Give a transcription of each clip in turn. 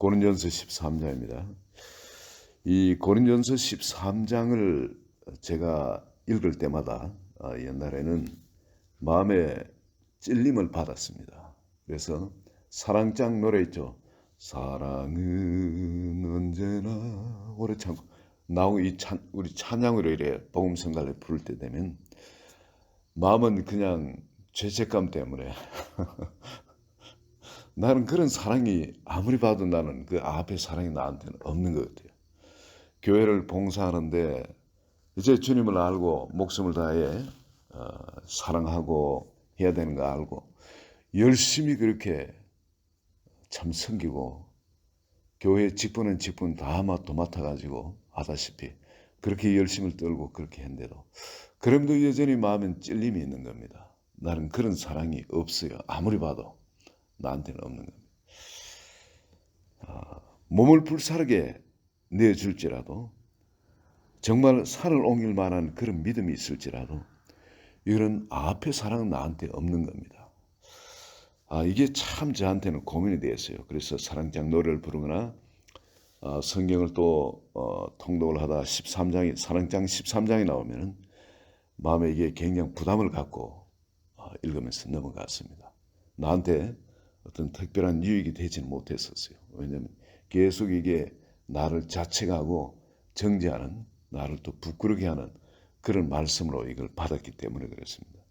고린전서 13장입니다. 이 고린전서 13장을 제가 읽을 때마다 옛날에는 마음에 찔림을 받았습니다. 그래서 사랑장 노래 있죠. 사랑은 언제나 오래 참고 나오고 우리 찬양으로 이래 복음 성가를 부를 때 되면 마음은 그냥 죄책감 때문에 나는 그런 사랑이 아무리 봐도 나는 그 앞에 사랑이 나한테는 없는 것 같아요. 교회를 봉사하는데 이제 주님을 알고 목숨을 다해 사랑하고 해야 되는 거 알고 열심히 그렇게 참 섬기고 교회 직분은 직분 다 도맡아가지고 하다시피 그렇게 열심을 떨고 그렇게 했는데도 그럼도 여전히 마음엔 찔림이 있는 겁니다. 나는 그런 사랑이 없어요. 아무리 봐도 나한테는 없는 겁니다. 몸을 불사르게 내줄지라도 정말 산을 옮길 만한 그런 믿음이 있을지라도 이런 앞에 사랑은 나한테 없는 겁니다. 이게 참 저한테는 고민이 되었어요. 그래서 사랑장 노래를 부르거나 성경을 또 통독을 하다 13장이 사랑장 13장이 나오면은 마음에 이게 굉장히 부담을 갖고 읽으면서 넘어갔습니다. 나한테 어떤 특별한 유익이 되지는 못했었어요. 왜냐하면 계속 이게 나를 자책하고 정죄하는, 나를 또 부끄럽게 하는 그런 말씀으로 이걸 받았기 때문에 그렇습니다.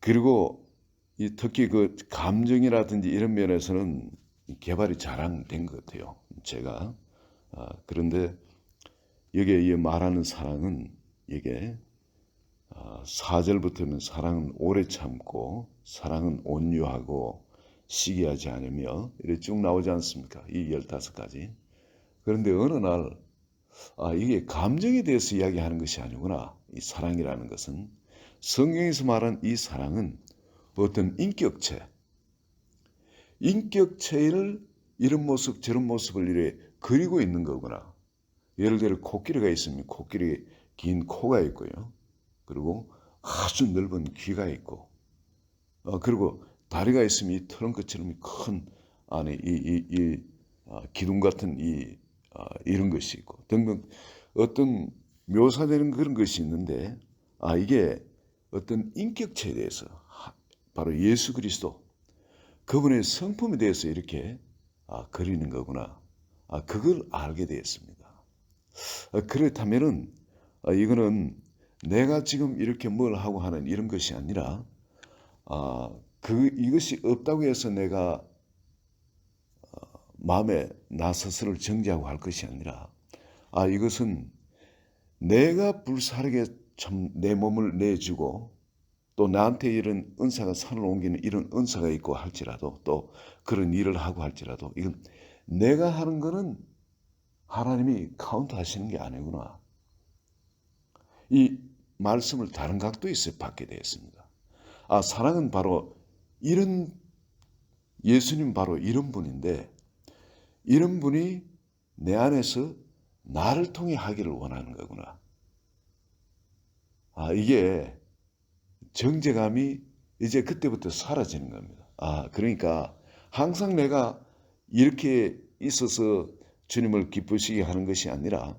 그리고 특히 그 감정이라든지 이런 면에서는 개발이 잘 안 된 것 같아요. 제가 그런데 여기에 말하는 사랑은 이게 4절부터는 사랑은 오래 참고 사랑은 온유하고 시기하지 않으며 이렇게 쭉 나오지 않습니까? 이 15가지. 그런데 어느 날 이게 감정에 대해서 이야기하는 것이 아니구나. 이 사랑이라는 것은 성경에서 말한 이 사랑은 어떤 인격체를 이런 모습 저런 모습을 이래 그리고 있는 거구나. 예를 들어 코끼리가 있으면 코끼리 긴 코가 있고요. 그리고 아주 넓은 귀가 있고, 그리고 다리가 있으면 이 트렁크처럼 큰 안에 기둥 같은 이런 것이 있고 등등 어떤 묘사되는 그런 것이 있는데 이게 어떤 인격체에 대해서 바로 예수 그리스도 그분의 성품에 대해서 이렇게 그리는 거구나. 그걸 알게 되었습니다. 그렇다면은 이거는 내가 지금 이렇게 뭘 하고 하는 이런 것이 아니라 이것이 없다고 해서 내가 마음에 나 스스로를 정죄하고 할 것이 아니라 이것은 내가 불사르게 참 내 몸을 내주고 또 나한테 이런 은사가 산을 옮기는 이런 은사가 있고 할지라도 또 그런 일을 하고 할지라도 이건 내가 하는 거는 하나님이 카운트 하시는 게 아니구나. 이 말씀을 다른 각도에 있어 받게 되었습니다. 사랑은 바로 예수님 바로 이런 분인데 이런 분이 내 안에서 나를 통해 하기를 원하는 거구나. 이게 정죄감이 이제 그때부터 사라지는 겁니다. 그러니까 항상 내가 이렇게 있어서 주님을 기쁘시게 하는 것이 아니라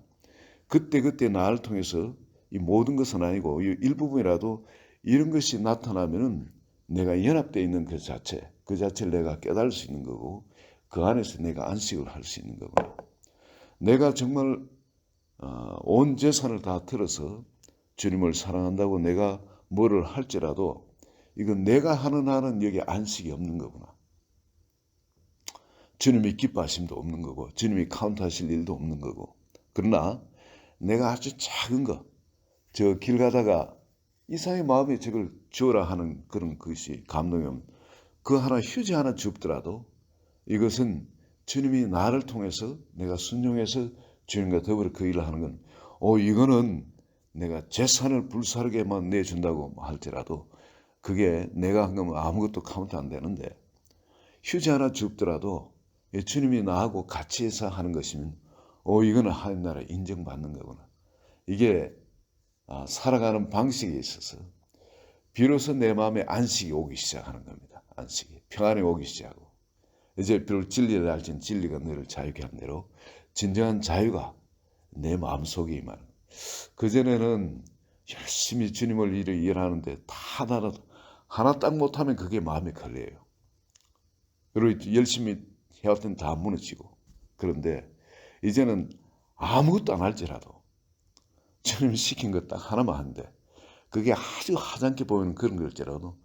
그때그때 나를 통해서 이 모든 것은 아니고 일부분이라도 이런 것이 나타나면은 내가 연합되어 있는 그 자체를 내가 깨달을 수 있는 거고 그 안에서 내가 안식을 할 수 있는 거고 내가 정말 온 재산을 다 들어서 주님을 사랑한다고 내가 뭐를 할지라도 이건 내가 하는 한은 여기 안식이 없는 거구나. 주님이 기뻐하심도 없는 거고 주님이 카운트하실 일도 없는 거고 그러나 내가 아주 작은 거 저 길 가다가 이상의 마음에 저걸 주어라 하는 그런 것이 감동이 오면 그 하나 휴지 하나 줍더라도 이것은 주님이 나를 통해서 내가 순종해서 주님과 더불어 그 일을 하는 건 이거는 내가 재산을 불사르게만 내준다고 할지라도 그게 내가 한 거면 아무것도 카운트 안 되는데 휴지 하나 줍더라도 주님이 나하고 같이 해서 하는 것이면 이거는 하나님 나라에 인정받는 거구나. 이게 살아가는 방식에 있어서 비로소 내 마음에 안식이 오기 시작하는 겁니다. 안식이 평안이 오기 시작하고 이제 비록 진리를 알진 진리가 너를 자유케 한 대로 진정한 자유가 내 마음속에 임하는. 그전에는 열심히 주님을 일하는데 다 하나 딱 못하면 그게 마음에 걸려요. 그리고 열심히 해왔더니 다 무너지고. 그런데 이제는 아무것도 안 할지라도 주님 시킨 것 딱 하나만 하는데 그게 아주 하찮게 보이는 그런 걸지라도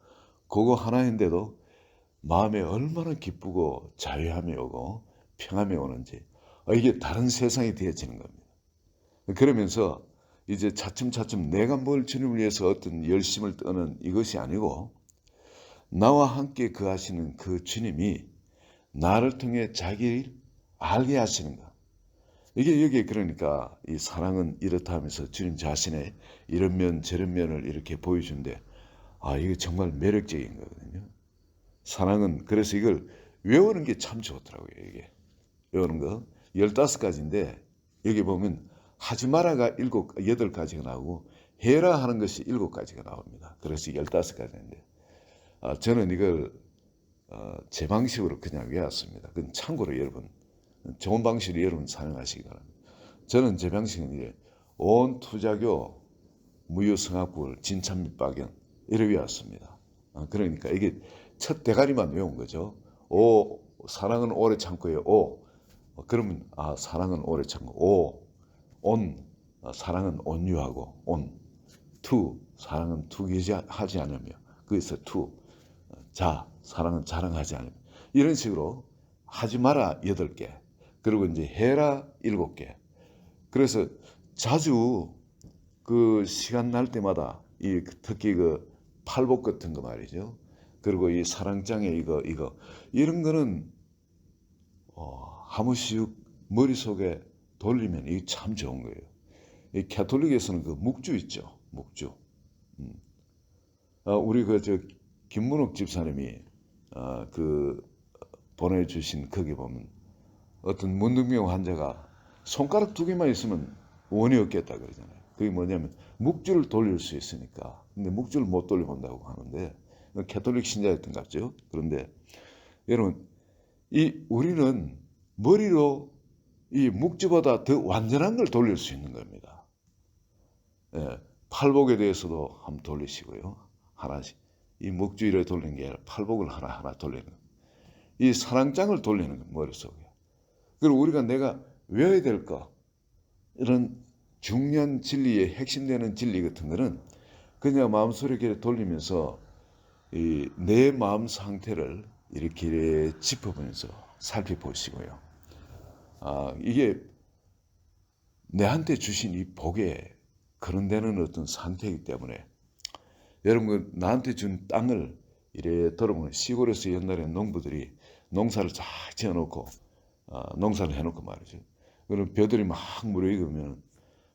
그거 하나인데도 마음에 얼마나 기쁘고 자유함이 오고 평안이 오는지 이게 다른 세상이 되어지는 겁니다. 그러면서 이제 차츰차츰 내가 뭘 주님을 위해서 어떤 열심을 떠는 이것이 아니고 나와 함께 거하시는 그 주님이 나를 통해 자기를 알게 하시는 것. 이게 여기에 그러니까 이 사랑은 이렇다 하면서 주님 자신의 이런 면 저런 면을 이렇게 보여주는데 이게 정말 매력적인 거거든요. 사랑은 그래서 이걸 외우는 게 참 좋더라고요. 이게 외우는 거 15가지인데 여기 보면 하지 마라가 8가지가 나오고 해라 하는 것이 7가지가 나옵니다. 그래서 15가지인데 저는 이걸 제 방식으로 그냥 외웠습니다. 그건 참고로 여러분 좋은 방식으로 여러분 사용하시기 바랍니다. 저는 제 방식은 이제 온 투자교 무효성악구를 진참 밑박연 이렇게 외웠습니다. 그러니까 이게 첫 대가리만 외운 거죠. 사랑은 오래 참고요. 그러면 사랑은 오래 참고. 사랑은 온유하고. 사랑은 투기하지 않으며. 거기서 사랑은 자랑하지 않으며. 이런 식으로 하지 마라 8개. 그리고 이제 해라 7개. 그래서 자주 그 시간 날 때마다 특히 그 팔복 같은 거 말이죠. 그리고 이 사랑장에 이거 이런 거는 한 번씩 머릿속에 돌리면 이게 참 좋은 거예요. 이 가톨릭에서는 그 묵주 있죠. 묵주. 우리 김문옥 집사님이 그 보내주신 거기 보면 어떤 문득병 환자가 손가락 2개만 있으면 원이 없겠다 그러잖아요. 그게 뭐냐면 묵주를 돌릴 수 있으니까. 근데 묵주를 못 돌려본다고 하는데 가톨릭 신자였던 것 같죠. 그런데 여러분 우리는 머리로 이 묵주보다 더 완전한 걸 돌릴 수 있는 겁니다. 팔복에 대해서도 한번 돌리시고요. 하나씩. 이 묵주를 돌리는 게 아니라 팔복을 하나하나 돌리는 거예요. 이 사랑장을 돌리는 거예요. 머릿속에. 그리고 우리가 내가 외워야 될 거 이런 중요한 진리의 핵심되는 진리 같은 거는 그냥 마음속에 이렇게 돌리면서 내 마음 상태를 이렇게 짚어보면서 살펴보시고요. 이게 내한테 주신 이 복에 그런 데는 어떤 상태이기 때문에 여러분 나한테 준 땅을 이래 돌아보면 시골에서 옛날에 농부들이 농사를 쫙 지어놓고 농사를 해놓고 말이죠. 그럼 벼들이 막 무르익으면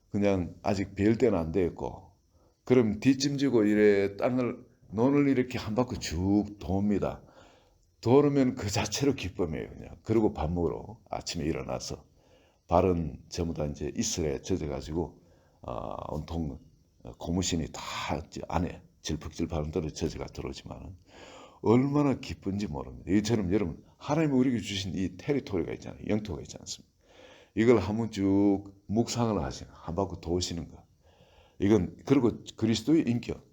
그냥 아직 벨 때는 안 됐고 그럼 뒷짐지고 이래 논을 이렇게 한 바퀴 쭉 돕니다. 돌으면 그 자체로 기쁨이에요. 그냥. 그리고 밥 먹으러 아침에 일어나서 발은 전부 다 이제 이슬에 젖어가지고 온통 고무신이 다 안에 질퍽질퍽한 대로 젖어가 들어오지만 얼마나 기쁜지 모릅니다. 이처럼 여러분 하나님이 우리에게 주신 이 테리토리가 있잖아요. 영토가 있지 않습니까? 이걸 한번 쭉 묵상을 하시는 한 바퀴 도시는 거. 이건 그리고 그리스도의 인격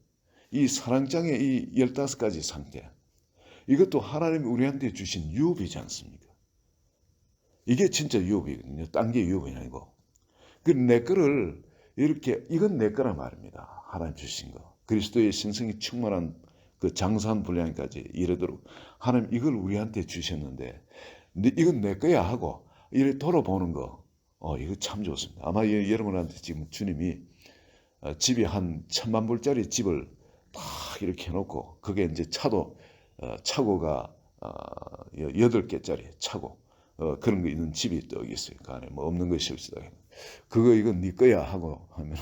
이 사랑장의 이 15가지 상태 이것도 하나님이 우리한테 주신 유업이지 않습니까? 이게 진짜 유업이거든요. 딴 게 유업이 아니고. 내 거를 이렇게 이건 내 거란 말입니다. 하나님 주신 거. 그리스도의 신성이 충만한 그 장사한 분량까지 이르도록 하나님 이걸 우리한테 주셨는데 이건 내 거야 하고 이렇게 돌아보는 거 이거 참 좋습니다. 아마 여러분한테 지금 주님이 집이 한 10,000,000불짜리 집을 딱 이렇게 해놓고 그게 이제 차고가 8개짜리 차고 그런 거 있는 집이 또 있어요. 그 안에 뭐 없는 것이 없다. 그거 이건 네 거야 하고 하면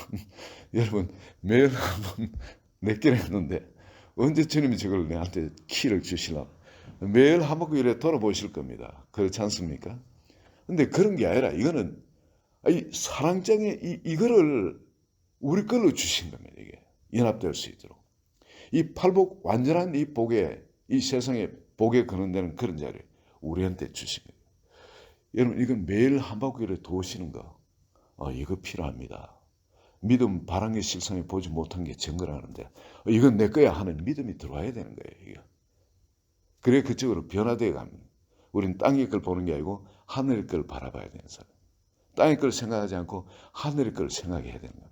여러분 매일 한번 몇 개를 했는데 언제 주님이 저걸 내한테 키를 주시려고 매일 한 바퀴 이래 돌아보실 겁니다. 그렇지 않습니까? 근데 그런 게 아니라 이거는 이 사랑장에 이거를 우리 걸로 주신 겁니다. 이게 연합될 수 있도록 이 팔복 완전한 이 복에 이 세상에 복에 거는 데는 그런 자리예요. 우리한테 주신 거예요. 여러분 이건 매일 한 바퀴를 도시는 거 이거 필요합니다. 믿음 바람의 실상에 보지 못한 게 증거라는데 이건 내 거야 하는 믿음이 들어와야 되는 거예요. 이거. 그래 그쪽으로 변화되어 갑니다. 우리는 땅의 걸 보는 게 아니고 하늘의 걸 바라봐야 되는 사람. 땅의 걸 생각하지 않고 하늘의 걸 생각해야 되는 겁니다.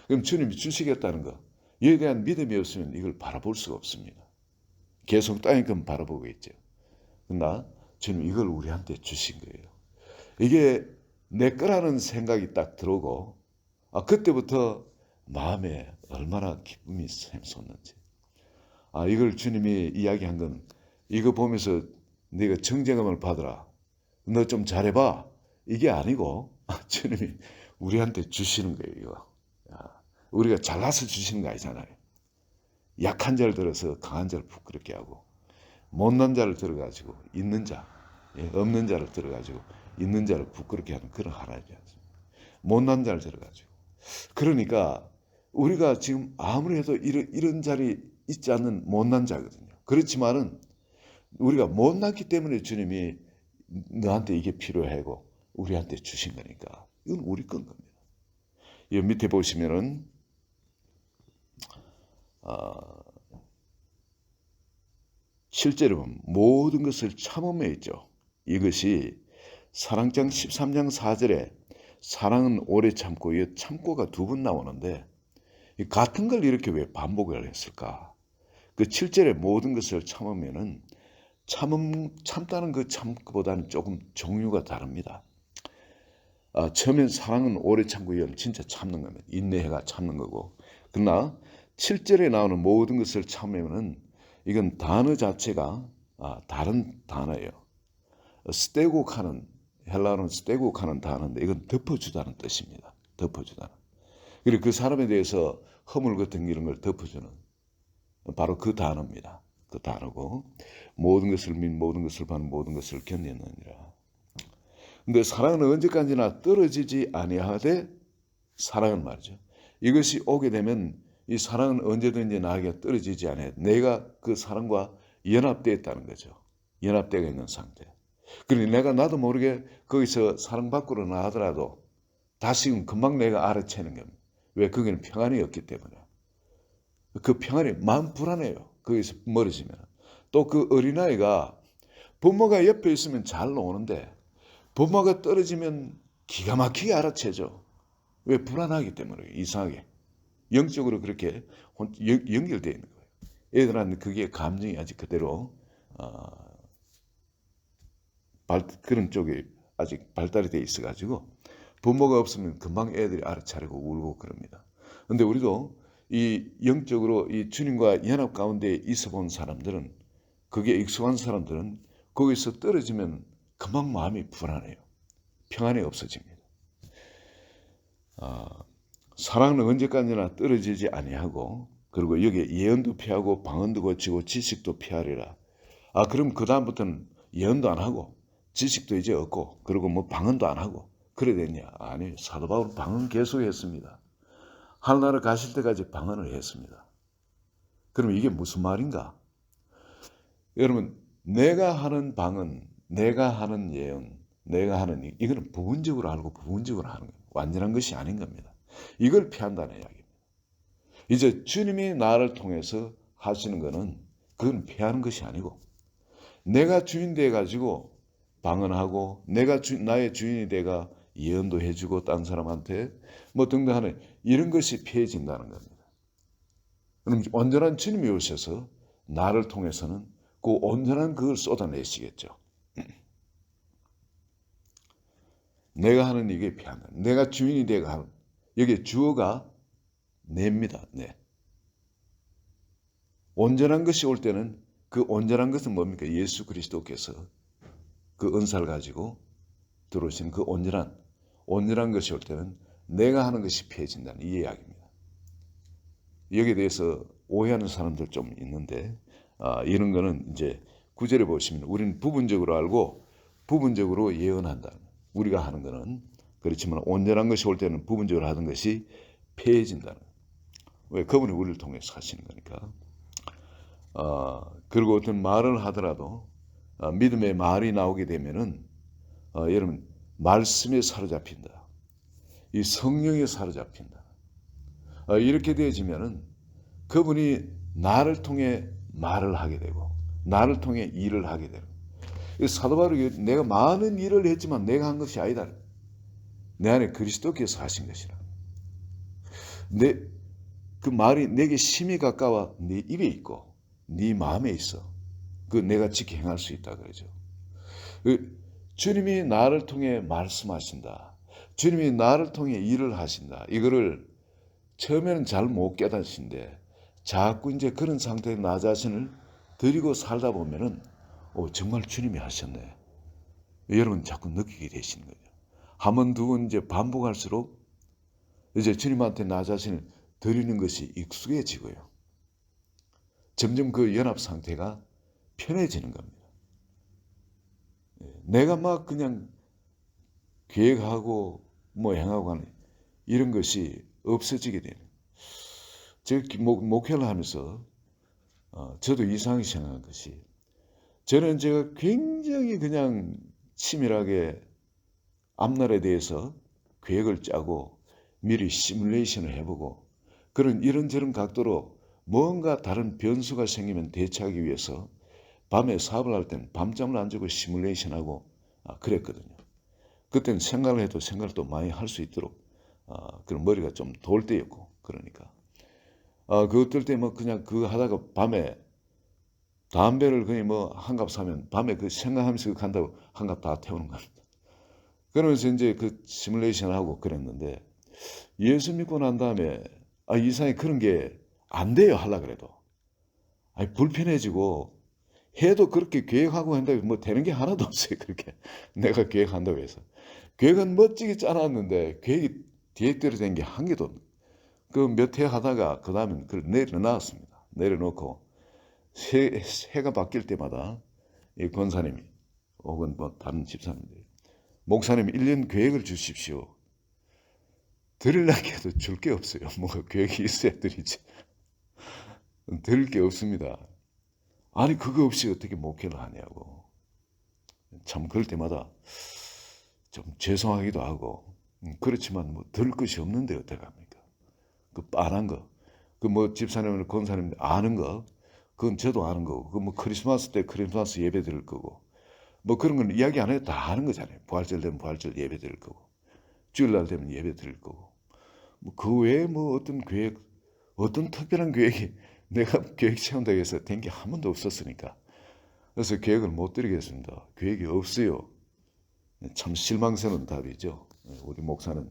그럼 주님이 주시겠다는 거 이에 대한 믿음이 없으면 이걸 바라볼 수가 없습니다. 계속 땅의 건 바라보고 있죠. 그러나 주님 이걸 우리한테 주신 거예요. 이게 내 거라는 생각이 딱 들어오고 그때부터 마음에 얼마나 기쁨이 샘솟는지. 이걸 주님이 이야기한 건 이거 보면서 네가 정죄감을 받으라. 너 좀 잘해봐. 이게 아니고 주님이 우리한테 주시는 거예요. 이거. 우리가 잘나서 주시는 거 아니잖아요. 약한 자를 들어서 강한 자를 부끄럽게 하고 못난 자를 들어가지고 있는 자, 없는 자를 들어가지고 있는 자를 부끄럽게 하는 그런 하나님이지 않습니까? 못난 자를 들어가지고. 그러니까 우리가 지금 아무리 해도 이런 자리 있지 않는 못난 자거든요. 그렇지만은 우리가 못났기 때문에 주님이 너한테 이게 필요하고 우리한테 주신 거니까 이건 우리 건 겁니다. 이 밑에 보시면은 7절에 보면 모든 것을 참음에 있죠. 이것이 사랑장 13장 4절에 사랑은 오래 참고 이 참고가 두 번 나오는데 같은 걸 이렇게 왜 반복을 했을까? 그 7절에 모든 것을 참으면은 참다는 그 참보다는 조금 종류가 다릅니다. 처음엔 사랑은 오래 참고 이건 진짜 참는 겁니다. 인내해가 참는 거고. 그러나 7절에 나오는 모든 것을 참으면은 이건 단어 자체가 다른 단어예요. 스테고카는 헬라어는 스테고카는 단어인데 이건 덮어주다는 뜻입니다. 덮어주다는. 그리고 그 사람에 대해서 허물 같은 이런 걸 덮어주는 바로 그 단어입니다. 그 단어고 모든 것을 민 모든 것을 반 모든 것을 견디느니라. 근데 사랑은 언제까지나 떨어지지 아니하되 사랑은 말이죠. 이것이 오게 되면 이 사랑은 언제든지 나에게 떨어지지 않아요. 내가 그 사랑과 연합되어 있다는 거죠. 연합되어 있는 상태. 그러니 나도 모르게 거기서 사랑받고 나가더라도 다시금 금방 내가 알아채는 겁니다. 왜? 거기는 평안이 없기 때문에. 그 평안이 마음 불안해요. 거기서 멀어지면. 또 그 어린아이가 부모가 옆에 있으면 잘 노는데 부모가 떨어지면 기가 막히게 알아채죠. 왜? 불안하기 때문에 이상하게. 영적으로 그렇게 연결되어 있는 거예요. 애들한테 그게 감정이 아직 그대로 그런 쪽에 아직 발달이 돼 있어가지고 부모가 없으면 금방 애들이 알아차리고 울고 그럽니다. 그런데 우리도 이 영적으로 이 주님과 연합 가운데 있어 본 사람들은 그게 익숙한 사람들은 거기서 떨어지면 금방 마음이 불안해요. 평안이 없어집니다. 사랑은 언제까지나 떨어지지 아니하고 그리고 여기에 예언도 피하고 방언도 거치고 지식도 피하리라. 그럼 그 다음부터는 예언도 안 하고 지식도 이제 없고 그리고 뭐 방언도 안 하고 그래야 되냐? 아니, 사도 바울은 방언 계속했습니다. 하늘나라 가실 때까지 방언을 했습니다. 그럼 이게 무슨 말인가? 여러분, 내가 하는 방언, 내가 하는 예언, 내가 하는 이거는 부분적으로 알고 부분적으로 하는 거예요. 완전한 것이 아닌 겁니다. 이걸 피한다는 이야기입니다. 이제 주님이 나를 통해서 하시는 거는 그건 피하는 것이 아니고 내가 주인 돼 가지고 방언하고 내가 나의 주인이 돼가 예언도 해주고 딴 사람한테 뭐 등등 하는 이런 것이 피해진다는 겁니다. 그럼 온전한 주님이 오셔서 나를 통해서는 그 온전한 그걸 쏟아내시겠죠. 내가 하는 이게 피한다. 내가 주인이 돼가 하는 여기 주어가 내입니다. 네. 온전한 것이 올 때는 그 온전한 것은 뭡니까? 예수 그리스도께서 그 은사를 가지고 들어오신 그 온전한 것이 올 때는 내가 하는 것이 피해진다는 이 이야기입니다. 여기에 대해서 오해하는 사람들 좀 있는데 이런 거는 이제 구절에 보시면 우리는 부분적으로 알고 부분적으로 예언한다. 우리가 하는 거는 그렇지만 온전한 것이 올 때는 부분적으로 하는 것이 폐해진다는 거예요. 왜? 그분이 우리를 통해서 하시는 거니까. 그리고 어떤 말을 하더라도 믿음의 말이 나오게 되면은 여러분 말씀에 사로잡힌다. 이 성령에 사로잡힌다. 이렇게 되어지면은 그분이 나를 통해 말을 하게 되고 나를 통해 일을 하게 되고 사도 바울이 내가 많은 일을 했지만 내가 한 것이 아니다. 내 안에 그리스도께서 하신 것이라. 그 말이 내게 심히 가까워 네 입에 있고 네 마음에 있어. 그 내가 지켜 행할 수 있다 그러죠. 주님이 나를 통해 말씀하신다. 주님이 나를 통해 일을 하신다. 이거를 처음에는 잘 못 깨닫으신데 자꾸 이제 그런 상태에 나 자신을 드리고 살다 보면은 정말 주님이 하셨네. 여러분 자꾸 느끼게 되시는 거죠. 한 번, 두 번 이제 반복할수록 이제 주님한테 나 자신을 드리는 것이 익숙해지고요. 점점 그 연합 상태가 편해지는 겁니다. 내가 막 그냥 계획하고 뭐 행하고 하는 이런 것이 없어지게 되는. 제가 목회를 하면서 저도 이상하게 생각한 것이 저는 제가 굉장히 그냥 치밀하게 앞날에 대해서 계획을 짜고 미리 시뮬레이션을 해보고 그런 이런저런 각도로 뭔가 다른 변수가 생기면 대처하기 위해서 밤에 사업을 할 때는 밤잠을 안 자고 시뮬레이션하고 그랬거든요. 그때는 생각을 해도 생각을 또 많이 할 수 있도록 그런 머리가 좀 돌 때였고 그러니까 그 어떨 때 뭐 그냥 그거 하다가 밤에 담배를 거의 뭐 한 갑 사면 밤에 그 생각하면서 그거 간다고 한 갑 다 태우는 겁니다. 그러면서 이제 그 시뮬레이션을 하고 그랬는데 예수 믿고 난 다음에 이상하게 그런 게 안 돼요. 하려고 그래도. 불편해지고 해도 그렇게 계획하고 한다고 뭐 되는 게 하나도 없어요. 그렇게 내가 계획한다고 해서. 계획은 멋지게 짜놨는데 계획대로 된 게 한 개도 없는. 그 몇 해 하다가 그 다음에 그걸 내려놨습니다. 내려놓고 해가 바뀔 때마다 이 권사님이 혹은 뭐 다른 집사님들이 목사님 1년 계획을 주십시오. 드리려고 해도 줄 게 없어요. 뭐가 계획이 있어야 드리지. 드릴 게 없습니다. 아니 그거 없이 어떻게 목회를 하냐고. 참 그럴 때마다 좀 죄송하기도 하고 그렇지만 뭐 들 것이 없는데 어떡합니까? 그 빤한 거. 그 뭐 집사님이나 권사님 아는 거. 그건 저도 아는 거고. 그 뭐 크리스마스 때 크리스마스 예배 드릴 거고. 뭐 그런 건 이야기 안 해도 다 아는 거잖아요. 부활절 되면 부활절 예배 드릴 거고. 주일날 되면 예배 드릴 거고. 뭐 그 외에 뭐 어떤 계획, 어떤 특별한 계획이 내가 계획 세운다고 해서 된 게 한 번도 없었으니까. 그래서 계획을 못 드리겠습니다. 계획이 없어요. 참 실망스러운 답이죠. 우리 목사는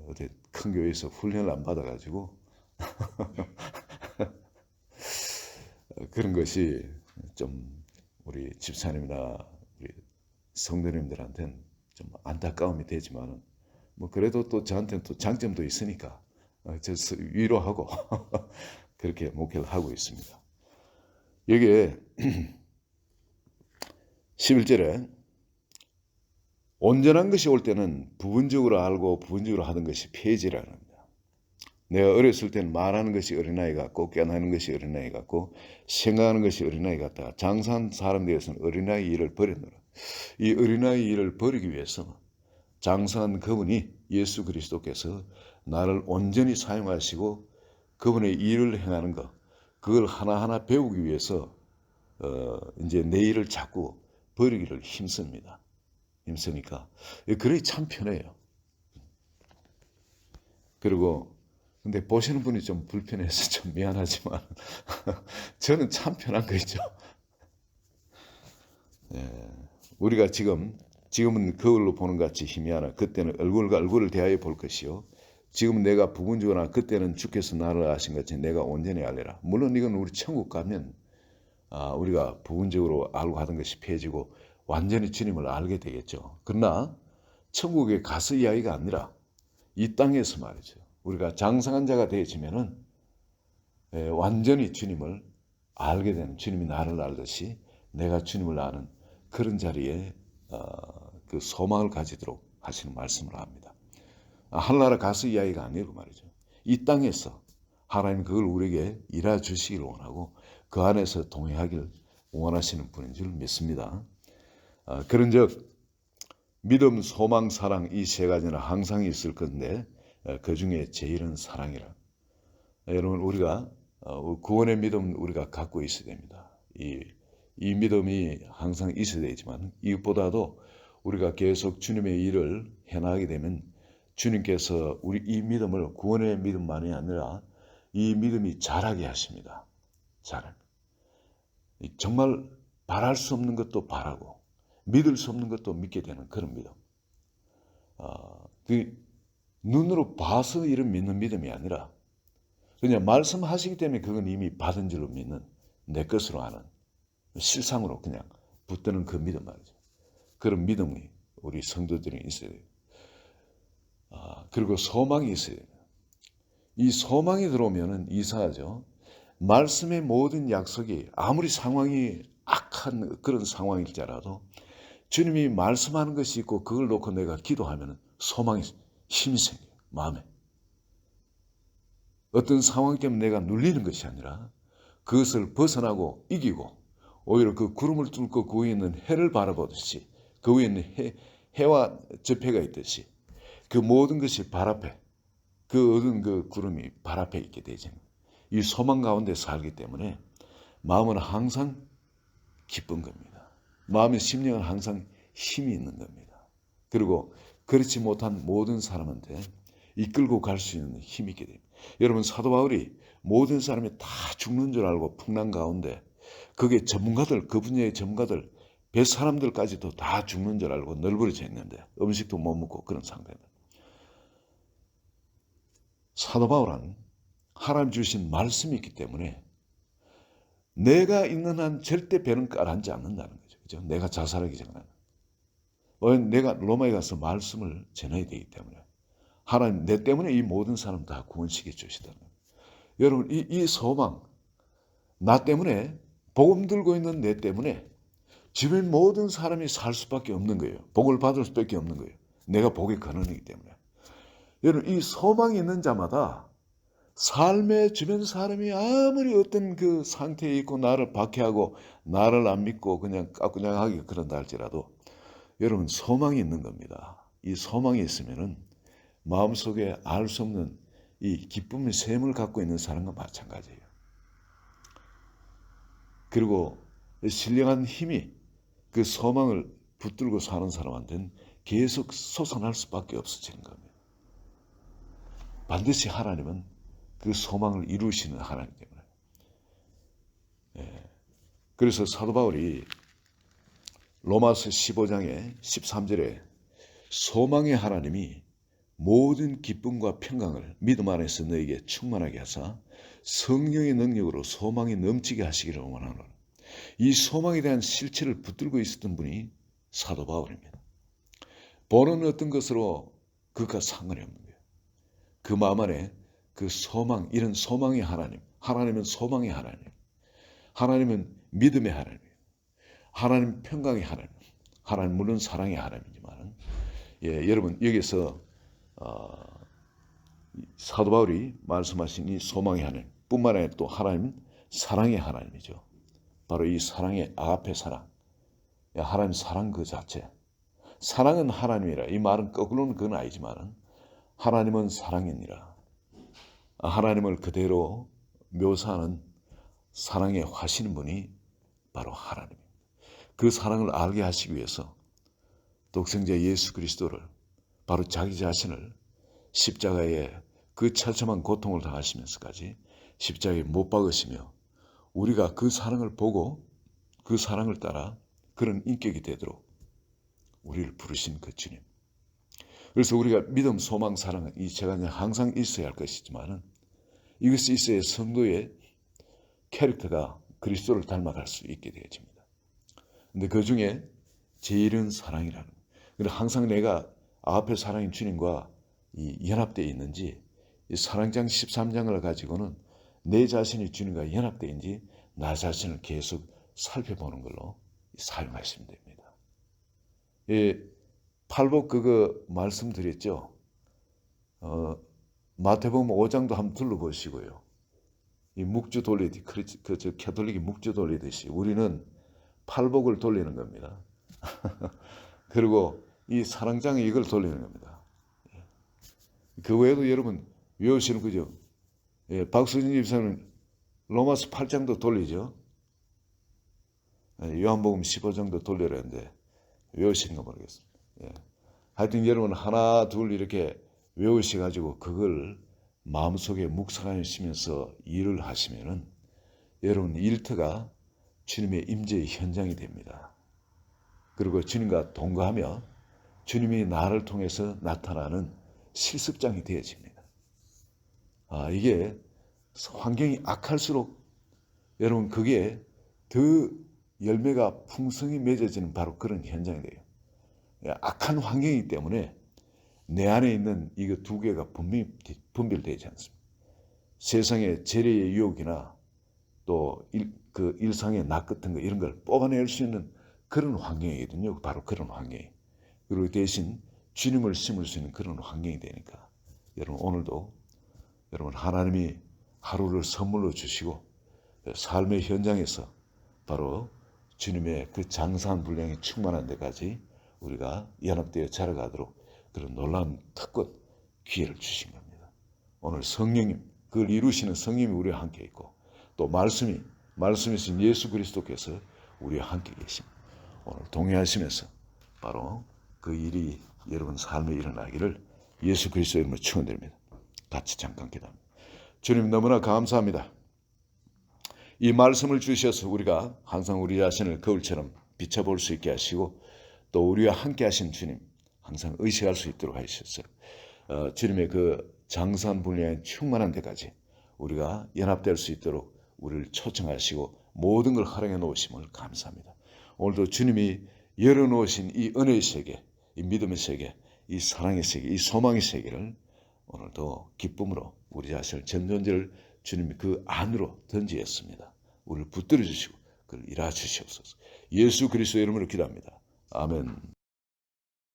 어디 큰 교회에서 훈련을 안 받아가지고 그런 것이 좀 우리 집사님이나 우리 성도님들한테는 좀 안타까움이 되지만 뭐 그래도 또 저한테는 또 장점도 있으니까 저 위로하고 그렇게 목회를 하고 있습니다. 여기에 11절에 온전한 것이 올 때는 부분적으로 알고 부분적으로 하던 것이 폐지라는 겁니다. 내가 어렸을 때는 말하는 것이 어린아이 같고 깨어나는 것이 어린아이 같고 생각하는 것이 어린아이 같다가 장사한 사람 되어서는 어린아이 일을 버렸노라. 이 어린아이 일을 버리기 위해서 장사한 그분이 예수 그리스도께서 나를 온전히 사용하시고 그분의 일을 행하는 것 그걸 하나하나 배우기 위해서 이제 내 일을 자꾸 버리기를 힘씁니다. 힘쓰니까 그러기 참 편해요. 그리고 근데 보시는 분이 좀 불편해서 좀 미안하지만 저는 참 편한 거 있죠. 우리가 지금은 거울로 보는 것 같이 희미하나 그때는 얼굴과 얼굴을 대하여 볼 것이요. 지금은 내가 부분적으로 그때는 주께서 나를 아신 같이 내가 온전히 알리라. 물론 이건 우리 천국 가면 우리가 부분적으로 알고 하던 것이 폐해지고 완전히 주님을 알게 되겠죠. 그러나 천국에 가서 이야기가 아니라 이 땅에서 말이죠. 우리가 장성한 자가 되어지면은 완전히 주님을 알게 되는 주님이 나를 알듯이 내가 주님을 아는 그런 자리에 그 소망을 가지도록 하시는 말씀을 합니다. 하늘나라 가서 이야기가 아니고 말이죠. 이 땅에서 하나님 그걸 우리에게 일해 주시기를 원하고 그 안에서 동행하길 원하시는 분인 줄 믿습니다. 그런즉 믿음, 소망, 사랑 이 세 가지는 항상 있을 건데 그 중에 제일은 사랑이라. 여러분 우리가 구원의 믿음 우리가 갖고 있어야 됩니다. 이 믿음이 항상 있어야 되지만 이것보다도 우리가 계속 주님의 일을 해나가게 되면 주님께서 우리 이 믿음을 구원의 믿음만이 아니라 이 믿음이 자라게 하십니다. 정말 바랄 수 없는 것도 바라고 믿을 수 없는 것도 믿게 되는 그런 믿음. 눈으로 봐서 이런 믿는 믿음이 아니라 그냥 말씀하시기 때문에 그건 이미 받은 줄로 믿는 내 것으로 아는 실상으로 그냥 붙드는 그 믿음 말이죠. 그런 믿음이 우리 성도들이 있어야 돼요. 그리고 소망이 있어야 돼요. 이 소망이 들어오면은 이상하죠. 말씀의 모든 약속이 아무리 상황이 악한 그런 상황일지라도 주님이 말씀하는 것이 있고 그걸 놓고 내가 기도하면 소망이 힘이 생겨요. 마음에. 어떤 상황 때문에 내가 눌리는 것이 아니라 그것을 벗어나고 이기고 오히려 그 구름을 뚫고 그 위에 있는 해를 바라보듯이 그 위에 있는 해와 저패가 있듯이 그 모든 것이 발 앞에 그 얻은 그 구름이 발 앞에 있게 되죠. 이 소망 가운데 살기 때문에 마음은 항상 기쁜 겁니다. 마음의 심령은 항상 힘이 있는 겁니다. 그리고 그렇지 못한 모든 사람한테 이끌고 갈 수 있는 힘이 있게 됩니다. 여러분 사도 바울이 모든 사람이 다 죽는 줄 알고 풍랑 가운데 그게 전문가들 그 분야의 전문가들 몇 사람들까지도 다 죽는 줄 알고 널브러져 있는데 음식도 못 먹고 그런 상태입니다. 사도 바울은 하나님 주신 말씀이 있기 때문에 내가 있는 한 절대 배는 가라앉지 않는다는 거죠. 그죠? 내가 자살하기 전에. 내가 로마에 가서 말씀을 전해야 되기 때문에 하나님 내 때문에 이 모든 사람 다 구원시켜 주시다는 거예요. 여러분 이 소망 나 때문에 복음 들고 있는 내 때문에 주변 모든 사람이 살 수밖에 없는 거예요. 복을 받을 수밖에 없는 거예요. 내가 복의 근원이기 때문에. 여러분 이 소망이 있는 자마다 삶의 주변 사람이 아무리 어떤 그 상태에 있고 나를 박해하고 나를 안 믿고 그냥 까꾸냥하게 그런다 할지라도 여러분 소망이 있는 겁니다. 이 소망이 있으면은 마음속에 알 수 없는 이 기쁨의 샘을 갖고 있는 사람과 마찬가지예요. 그리고 신령한 힘이 그 소망을 붙들고 사는 사람한테는 계속 솟아날 수밖에 없어지는 겁니다. 반드시 하나님은 그 소망을 이루시는 하나님 때문에. 그래서 사도 바울이 로마서 15장의 13절에 소망의 하나님이 모든 기쁨과 평강을 믿음 안에서 너에게 충만하게 하사 성령의 능력으로 소망이 넘치게 하시기를 원하노라. 이 소망에 대한 실체를 붙들고 있었던 분이 사도 바울입니다. 보는 어떤 것으로 그것과 상관이 없는 거예요. 그 마음 안에 그 소망, 이런 소망의 하나님, 하나님은 소망의 하나님, 하나님은 믿음의 하나님, 하나님 평강의 하나님, 하나님 물론 사랑의 하나님이지만, 여러분 여기서 사도 바울이 말씀하신 이 소망의 하나님 뿐만 아니라 또 하나님은 사랑의 하나님이죠. 바로 이 사랑의 아가페 사랑, 하나님 사랑 그 자체. 사랑은 하나님이라. 이 말은 거꾸로는 그건 아니지만 하나님은 사랑이니라. 하나님을 그대로 묘사하는 사랑에 화시는 분이 바로 하나님입니다. 그 사랑을 알게 하시기 위해서 독생자 예수 그리스도를 바로 자기 자신을 십자가에 그 처참한 고통을 당하시면서까지 십자가에 못 박으시며 우리가 그 사랑을 보고 그 사랑을 따라 그런 인격이 되도록 우리를 부르신 그 주님. 그래서 우리가 믿음, 소망, 사랑은 이 제가 항상 있어야 할 것이지만 이것이 있어야 성도의 캐릭터가 그리스도를 닮아갈 수 있게 되어집니다. 근데 그 중에 제일은 사랑이라는 거예요. 그래서 항상 내가 앞에 사랑인 주님과 이 연합되어 있는지 이 사랑장 13장을 가지고는 내 자신이 주님과 연합되어 있는지 나 자신을 계속 살펴보는 걸로 사용하시면 됩니다. 팔복 그거 말씀드렸죠. 마태복음 5장도 한번 둘러보시고요. 이 묵주 돌리듯이, 캐톨릭이 묵주 돌리듯이 우리는 팔복을 돌리는 겁니다. 그리고 이 사랑장에 이걸 돌리는 겁니다. 그 외에도 여러분 외우시는 거죠. 예, 박수진 집사는 로마서 8장도 돌리죠. 예, 요한복음 15장도 돌려야 하는데 외우시는 거 모르겠습니다. 예. 하여튼 여러분 하나 둘 이렇게 외우셔가지고 그걸 마음속에 묵상하시면서 일을 하시면은 여러분 일터가 주님의 임재의 현장이 됩니다. 그리고 주님과 동거하며 주님이 나를 통해서 나타나는 실습장이 되어집니다. 이게 환경이 악할수록 여러분 그게 더 열매가 풍성히 맺어지는 바로 그런 현장이 돼요. 악한 환경이기 때문에 내 안에 있는 이거 두 개가 분별되지 않습니다. 세상의 재래의 유혹이나 또 그 일상의 낙 같은 거 이런 걸 뽑아낼 수 있는 그런 환경이거든요. 바로 그런 환경이. 그리고 대신 주님을 심을 수 있는 그런 환경이 되니까 여러분 오늘도 여러분 하나님이 하루를 선물로 주시고 삶의 현장에서 바로 주님의 그 장사한 분량이 충만한 데까지 우리가 연합되어 자라가도록 그런 놀라운 특권 기회를 주신 겁니다. 오늘 성령님 그걸 이루시는 성령님이 우리와 함께 있고 또 말씀이신 예수 그리스도께서 우리와 함께 계십니다. 오늘 동의하시면서 바로 그 일이 여러분 삶에 일어나기를 예수 그리스도의 이름으로 축원드립니다. 같이 잠깐 기도합니다. 주님 너무나 감사합니다. 이 말씀을 주셔서 우리가 항상 우리 자신을 거울처럼 비춰볼 수 있게 하시고 또 우리와 함께 하신 주님 항상 의식할 수 있도록 하셨어요. 주님의 그 장사한 분량에 충만한 데까지 우리가 연합될 수 있도록 우리를 초청하시고 모든 걸 활용해 놓으심을 감사합니다. 오늘도 주님이 열어놓으신 이 은혜의 세계, 이 믿음의 세계, 이 사랑의 세계, 이 소망의 세계를 오늘도 기쁨으로 우리 자신을 전전제를 주님이 그 안으로 던지었습니다. 우리를 붙들어 주시고 그걸 일하 주시옵소서. 예수 그리스도의 이름으로 기도합니다. 아멘.